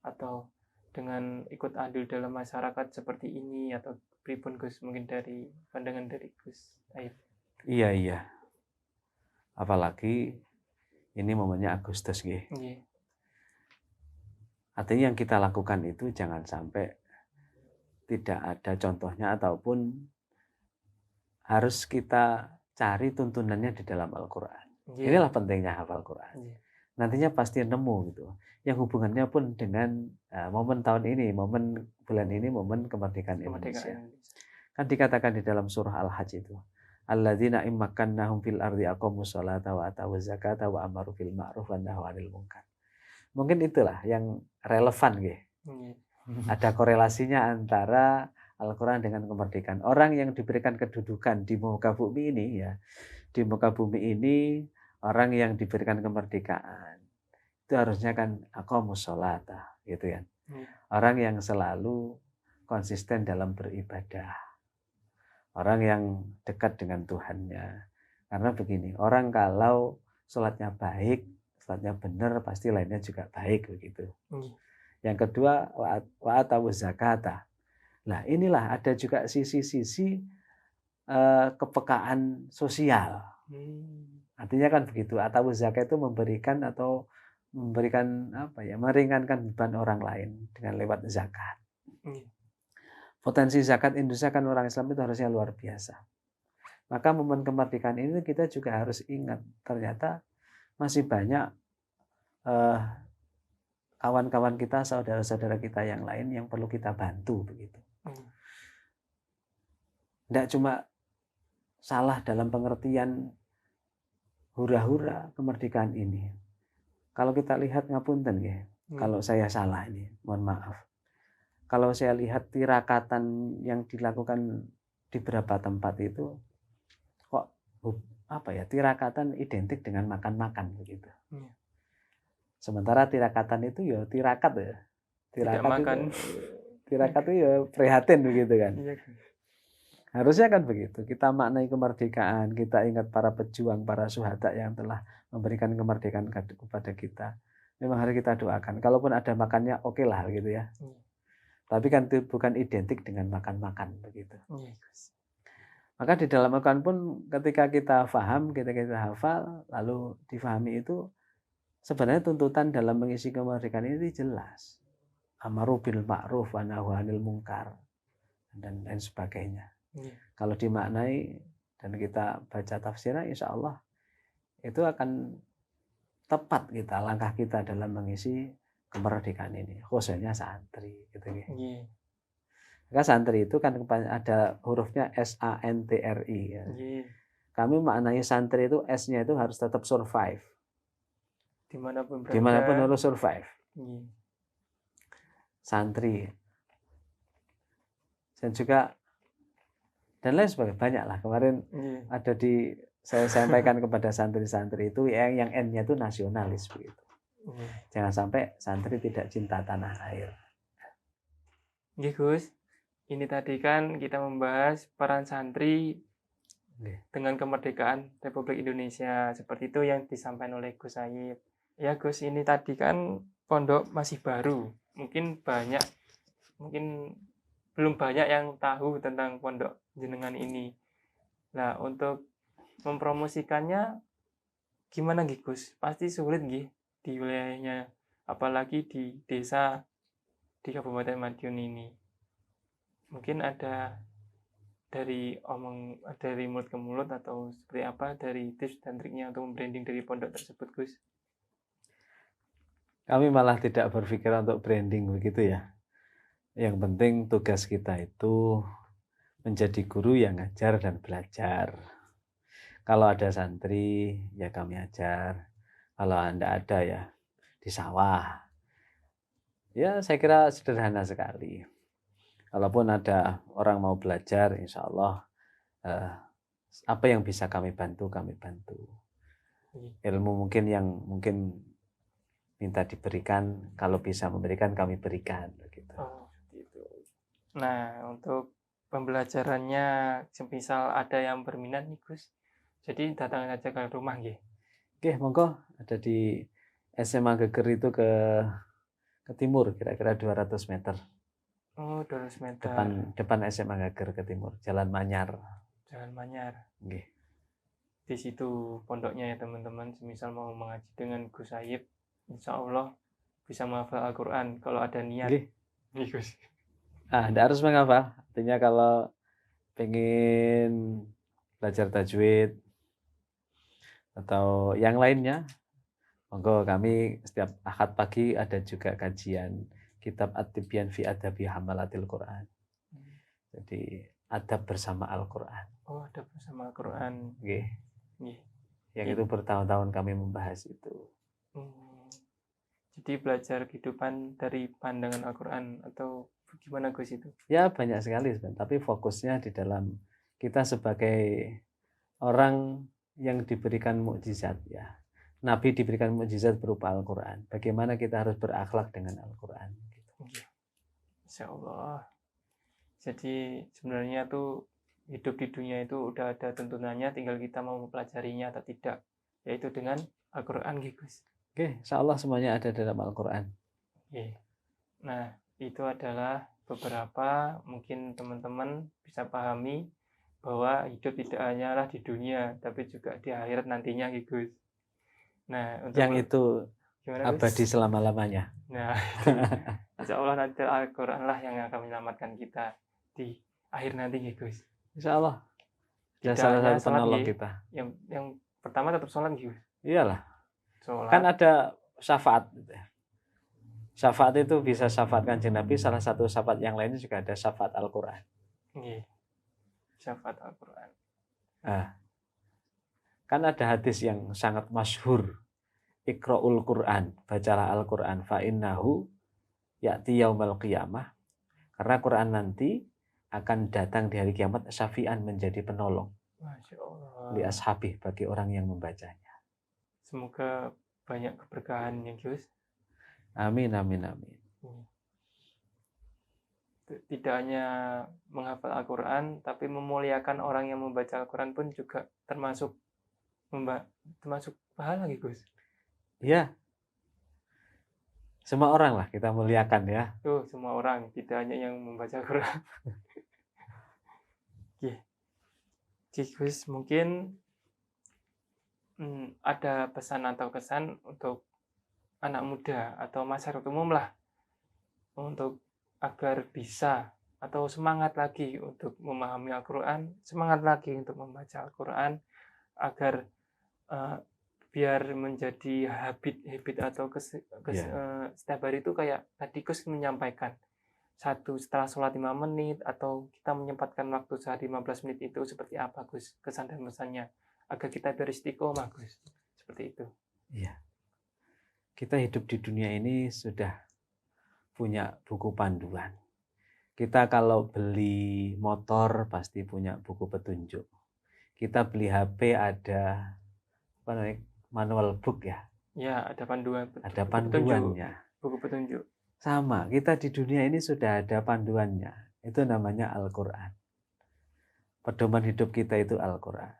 atau dengan ikut andil dalam masyarakat seperti ini atau pripun Gus, mungkin dari pandangan dari Gus Aib. Iya. Apalagi ini momennya Agustus nggih. Artinya yang kita lakukan itu jangan sampai tidak ada contohnya ataupun harus kita cari tuntunannya di dalam Al-Quran. Inilah pentingnya hafal Quran. Nantinya pasti nemu gitu. Yang hubungannya pun dengan momen tahun ini, momen bulan ini, momen kemerdekaan Indonesia. Kan dikatakan di dalam surah Al-Hajj itu, alladzina immakannahum fil ardi aqamus sholata wa atawuz zakata wa amaru bil ma'ruf wa nahaw 'anil munkar. Mungkin itulah yang relevan nggih. Ada korelasinya antara Al-Quran dengan kemerdekaan. Orang yang diberikan kedudukan di muka bumi ini ya, di muka bumi ini orang yang diberikan kemerdekaan itu harusnya kan aqamus sholata gitu ya. Orang yang selalu konsisten dalam beribadah. Orang yang dekat dengan Tuhannya. Karena begini, orang kalau sholatnya baik, sholatnya benar, pasti lainnya juga baik begitu. Yang kedua, wa atawuz zakata. Nah, inilah ada juga sisi-sisi kepekaan sosial. Artinya kan begitu. Atau zakat itu memberikan atau memberikan apa ya, meringankan beban orang lain dengan lewat zakat. Iya. Potensi zakat Indonesia kan orang Islam itu harusnya luar biasa. Maka momen kemerdekaan ini kita juga harus ingat, ternyata masih banyak kawan-kawan kita, saudara-saudara kita yang lain yang perlu kita bantu begitu. Tidak cuma salah dalam pengertian hura-hura kemerdekaan ini. Kalau kita lihat ngapunten ya, kalau saya salah ini, mohon maaf. Kalau saya lihat tirakatan yang dilakukan di beberapa tempat itu kok apa ya, tirakatan identik dengan makan-makan begitu. Sementara tirakatan itu ya tirakat ya. Tirakat itu ya prihatin begitu kan. Harusnya kan begitu. Kita maknai kemerdekaan, kita ingat para pejuang, para syuhada yang telah memberikan kemerdekaan kepada kita. Memang harus kita doakan. Kalaupun ada makannya oke lah gitu ya. Tapi kan itu bukan identik dengan makan-makan begitu. Maka di dalam Al-Quran pun ketika kita paham, ketika kita hafal, lalu difahami itu sebenarnya tuntutan dalam mengisi kemerdekaan ini jelas. Amaru bil ma'ruf wa nahyu 'anil munkar dan lain sebagainya. Kalau dimaknai dan kita baca tafsirnya, insya Allah itu akan tepat kita langkah kita dalam mengisi kemerdekaan ini, khususnya santri gitu ya. Maka santri itu kan ada hurufnya SANTRI ya. Kami maknai santri itu S-nya itu harus tetap survive. Dimanapun harus survive. Santri. Dan juga dan lain sebagainya, banyak lah. Kemarin ada saya sampaikan kepada santri-santri itu yang N-nya itu nasionalis begitu. Jangan sampai santri tidak cinta tanah air. Nggih Gus, ini tadi kan kita membahas peran santri dengan kemerdekaan Republik Indonesia, seperti itu yang disampaikan oleh Gus Said. Ya Gus, ini tadi kan pondok masih baru, mungkin belum banyak yang tahu tentang pondok jenengan ini. Nah, untuk mempromosikannya gimana nggih Gus? Pasti sulit nggih di wilayahnya, apalagi di desa di Kabupaten Madiun ini. Mungkin ada dari mulut ke mulut atau seperti apa dari tips dan triknya untuk membranding dari pondok tersebut Gus? Kami malah tidak berpikir untuk branding begitu ya. Yang penting tugas kita itu menjadi guru yang ngajar dan belajar. Kalau ada santri, ya kami ajar. Kalau Anda ada ya di sawah. Ya saya kira sederhana sekali. Kalaupun ada orang mau belajar, insya Allah apa yang bisa kami bantu, kami bantu. Ilmu mungkin minta diberikan, kalau bisa memberikan kami berikan. Begitu. Gitu. Nah, untuk pembelajarannya, semisal ada yang berminat nih Gus, jadi datang aja ke rumah nggih. Oke, monggo ada di SMA Geger itu ke timur, kira-kira 200 meter. Oh, 200 meter. Depan SMA Geger ke timur, Jalan Manyar. Jalan Manyar. Nggih. Di situ pondoknya ya teman-teman, semisal mau mengaji dengan Gus Said, insya Allah bisa menghafal Al-Quran kalau ada niat. Nggih Gus. Tidak harus menghafal. Artinya kalau pengen belajar tajwid atau yang lainnya, monggo kami setiap Ahad pagi ada juga kajian kitab At-Tibyan fi Adabi Hamalatil Quran. Jadi adab bersama Al-Quran. Oh, adab bersama Al-Quran. Yang itu bertahun-tahun kami membahas itu. Jadi belajar kehidupan dari pandangan Al-Quran atau gimana Gus itu? Ya banyak sekali, tapi fokusnya di dalam kita sebagai orang yang diberikan mukjizat ya. Nabi diberikan mukjizat berupa Al-Quran. Bagaimana kita harus berakhlak dengan Al-Quran. Gitu. Insya Allah. Jadi sebenarnya tuh hidup di dunia itu udah ada tuntunannya, tinggal kita mau mempelajarinya atau tidak. Yaitu dengan Al-Quran Gus. Oke, insya Allah semuanya ada dalam Al-Quran. Nah, itu adalah beberapa mungkin teman-teman bisa pahami bahwa hidup tidak hanyalah di dunia tapi juga di akhirat nantinya Gus. Nah, Yang itu gimana Gus? abadi selama-lamanya. Nah, itu insya Allah nanti Al-Quran lah yang akan menyelamatkan kita di akhir nanti Gus. Insya Allah. Tidak salah hanya satu sholat penolong kita. Yang pertama tetap sholat Gus. Iyalah. Sholat. Kan ada syafaat. Syafaat itu bisa syafaat Kanjeng Nabi, salah satu syafaat yang lainnya juga ada syafaat Al-Quran. Iya. Syafaat Al-Quran. Nah, kan ada hadis yang sangat masyhur. Iqra'ul Quran, bacalah Al-Quran, fa'innahu ya'ti yaumal qiyamah. Karena Quran nanti akan datang di hari kiamat syafi'an, menjadi penolong. Masya Allah. Li ashabih, bagi orang yang membacanya. Semoga banyak keberkahannya Gus. Amin, amin, amin. Tidak hanya menghafal Al-Quran, tapi memuliakan orang yang membaca Al-Quran pun juga termasuk pahala Gus. Ya, semua orang lah kita muliakan ya. Tuh, semua orang, tidak hanya yang membaca Al-Quran. Oke, Gus, mungkin ada pesan atau kesan untuk anak muda atau masyarakat umum lah, untuk agar bisa atau semangat lagi untuk memahami Al-Quran, semangat lagi untuk membaca Al-Quran, agar biar menjadi habit atau setiap hari itu kayak tadi Gus menyampaikan, setelah sholat 5 menit atau kita menyempatkan waktu sehari 15 menit itu seperti apa Gus, kesan dan pesannya agar kita biar istiqomah Gus, seperti itu. Iya. Kita hidup di dunia ini sudah punya buku panduan. Kita kalau beli motor pasti punya buku petunjuk. Kita beli HP ada manual book ya. Ya, ada panduan. Ada panduannya. Buku petunjuk. Sama, kita di dunia ini sudah ada panduannya. Itu namanya Al-Quran. Pedoman hidup kita itu Al-Quran.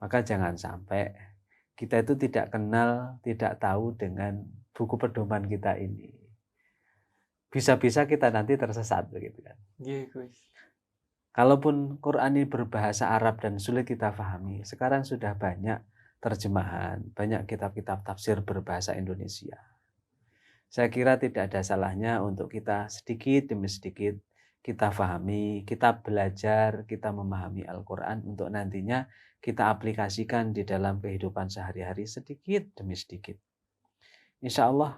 Maka jangan sampai kita itu tidak kenal, tidak tahu dengan buku pedoman kita ini. Bisa-bisa kita nanti tersesat begitu kan. Iya, Gus. Kalaupun Quran ini berbahasa Arab dan sulit kita pahami, sekarang sudah banyak terjemahan, banyak kitab-kitab tafsir berbahasa Indonesia. Saya kira tidak ada salahnya untuk kita sedikit demi sedikit kita pahami, kita belajar, kita memahami Al-Quran untuk nantinya kita aplikasikan di dalam kehidupan sehari-hari sedikit demi sedikit. Insya Allah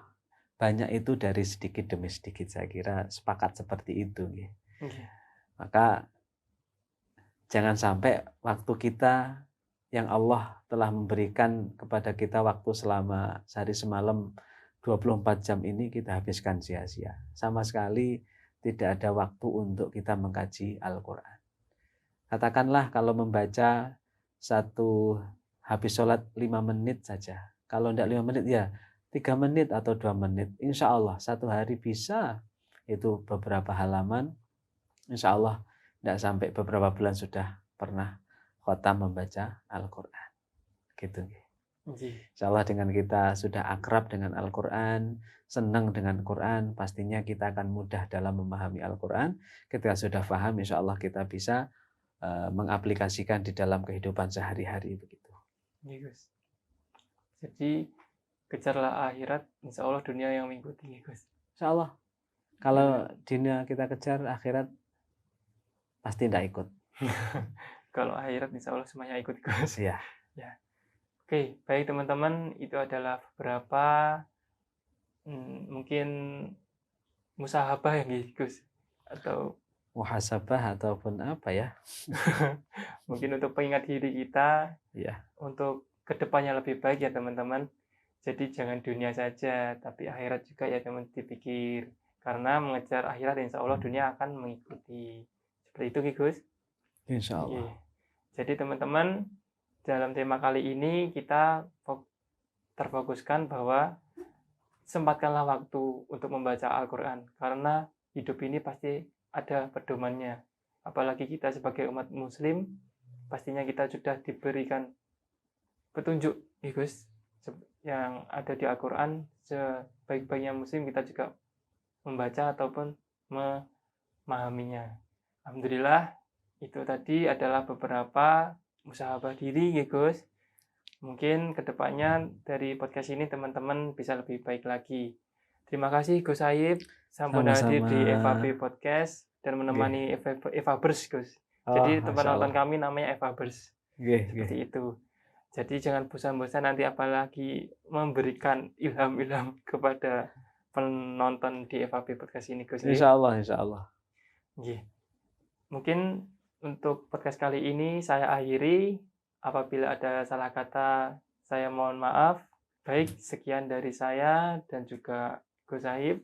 banyak itu dari sedikit demi sedikit, saya kira sepakat seperti itu. Okay. Maka jangan sampai waktu kita yang Allah telah memberikan kepada kita waktu selama sehari semalam 24 jam ini kita habiskan sia-sia. Sama sekali tidak ada waktu untuk kita mengkaji Al-Quran. Katakanlah kalau membaca habis sholat 5 menit saja. Kalau tidak 5 menit ya 3 menit atau 2 menit. Insya Allah satu hari bisa itu beberapa halaman. Insya Allah tidak sampai beberapa bulan sudah pernah khatam membaca Al-Quran. Gitu. Insya Allah dengan kita sudah akrab dengan Al-Quran, senang dengan Quran, pastinya kita akan mudah dalam memahami Al-Quran. Ketika sudah paham, insya Allah kita bisa mengaplikasikan di dalam kehidupan sehari-hari begitu. Gus. Jadi kejarlah akhirat, insya Allah dunia yang mengikuti, Gus. Insya Allah. Kalau dunia kita kejar, akhirat pasti tidak ikut. Kalau akhirat insya Allah semuanya ikut, Gus. Ya. Ya. Oke, baik teman-teman, itu adalah beberapa mungkin musahabah ya Gus, atau muhasabah ataupun apa ya? Mungkin untuk pengingat diri kita, ya, untuk kedepannya lebih baik ya teman-teman. Jadi jangan dunia saja, tapi akhirat juga ya teman dipikir. Karena mengejar akhirat insya Allah dunia akan mengikuti. Seperti itu Gus. Insya Allah. Jadi teman-teman, dalam tema kali ini kita terfokuskan bahwa sempatkanlah waktu untuk membaca Al-Quran. Karena hidup ini pasti ada pedomannya. Apalagi kita sebagai umat muslim, pastinya kita sudah diberikan petunjuk, Gus, yang ada di Al-Quran. Sebaik-baiknya muslim kita juga membaca ataupun memahaminya. Alhamdulillah, Itu tadi adalah beberapa muhasabah diri, ya Gus. Mungkin kedepannya dari podcast ini teman-teman bisa lebih baik lagi. Terima kasih Gus Saib sampun hadir Sama-sama. di FAB Podcast dan menemani Evabers, Gus. Oh, Jadi Masya tempat nonton Allah. kami namanya Evabers. Seperti itu. Jadi jangan bosan-bosan nanti apalagi memberikan ilham-ilham kepada penonton di FAB Podcast ini, Gus. Insya Allah, insya Allah. Mungkin untuk podcast kali ini saya akhiri. Apabila ada salah kata, saya mohon maaf. Baik, sekian dari saya dan juga Gus Saib.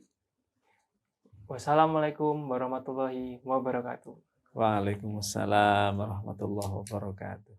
Wassalamualaikum warahmatullahi wabarakatuh. Waalaikumsalam warahmatullahi wabarakatuh.